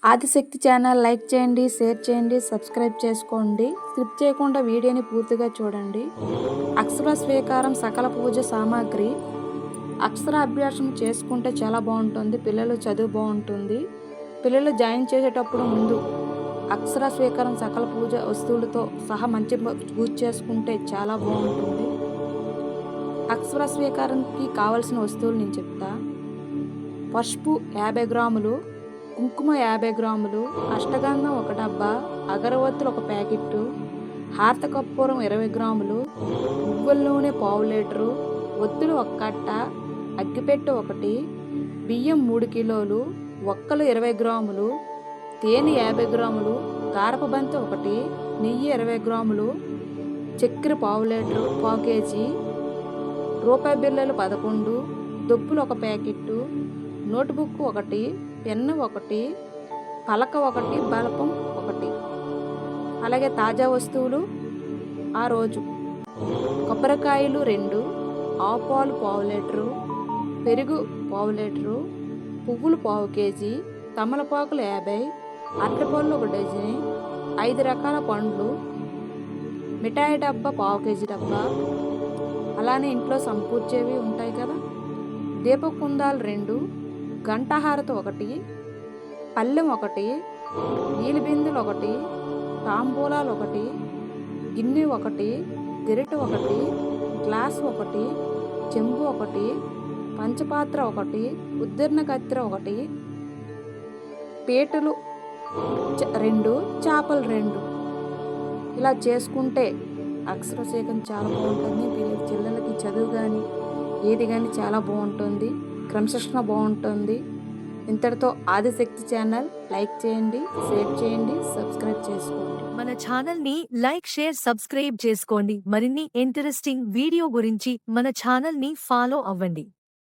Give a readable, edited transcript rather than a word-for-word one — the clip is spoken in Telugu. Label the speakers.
Speaker 1: ఆదిశక్తి ఛానల్ లైక్ చేయండి, షేర్ చేయండి, సబ్స్క్రైబ్ చేసుకోండి. స్కిప్ చేయకుండా వీడియోని పూర్తిగా చూడండి. అక్షర స్వీకారం సకల పూజ సామాగ్రి. అక్షరాభ్యాసం చేసుకుంటే చాలా బాగుంటుంది. పిల్లలు చదువు బాగుంటుంది. పిల్లలు జాయిన్ చేసేటప్పుడు ముందు అక్షర స్వీకారం సకల పూజ వస్తువులతో సహా మంచి పూజ చేసుకుంటే చాలా బాగుంటుంది. అక్షర స్వీకారానికి కావలసిన వస్తువులు నేను చెప్తా. పసుపు 50 గ్రాములు, కుంకుమ 50 గ్రాములు, అష్టగంధం 1 డబ్బా, అగరవత్తులు 1 ప్యాకెట్టు, హారత కర్పూరం 20 గ్రాములు, నువ్వుల నూనె 1/2 లీటరు, ఒత్తులు 1 కట్ట, అగ్గిపెట్టె 1, బియ్యం 3 కిలోలు, ఒక్కలు 20 గ్రాములు, తేనె 50 గ్రాములు, గారపబంతి 1, నెయ్యి 20 గ్రాములు, చక్కెర 1/2 లీటరు, 1/4 కేజీ, రూపాయి బిళ్ళలు 11, దొప్పులు 1 ప్యాకెట్టు, నోట్బుక్ 1, పెన్ను 1, పలక 1, బలపం 1. అలాగే తాజా వస్తువులు ఆ రోజు కొబ్బరికాయలు 2, ఆవుపాలు 1/2 లీటరు, పెరుగు 1/2 లీటరు, పువ్వులు 1/4 కేజీ, తమలపాకులు 50, అరటిపళ్ళు 1 డజన్, 5 రకాల పండ్లు, మిఠాయి డబ్బా 1/4 కేజీ డబ్బా. అలానే ఇంట్లో సమకూర్చేవి ఉంటాయి కదా. దీపకుందాలు 2, గంటహారత 1, పళ్ళెం 1, నీలి బిందులు 1, తాంబూలాలు 1, గిన్నె 1, గరిటె 1, గ్లాస్ 1, చెంబు 1, పంచపాత్ర 1, ఉద్దరణ కత్తెర 1, పీటలు 2, చేపలు 2. ఇలా చేసుకుంటే అక్షరశేఖం చాలా బాగుంటుంది. పిల్లలకి చదువు కానీ ఏది కానీ చాలా బాగుంటుంది. క్రమశిక్షణ బాగుంటుంది. ఇంతటితో ఆదిశక్తి ఛానల్ లైక్ చేయండి, షేర్ చేయండి, సబ్స్క్రైబ్ చేసుకోండి.
Speaker 2: మన ఛానల్ని లైక్, షేర్, సబ్స్క్రైబ్ చేసుకోండి. మరిన్ని ఇంట్రెస్టింగ్ వీడియో గురించి మన ఛానల్ని ఫాలో అవ్వండి.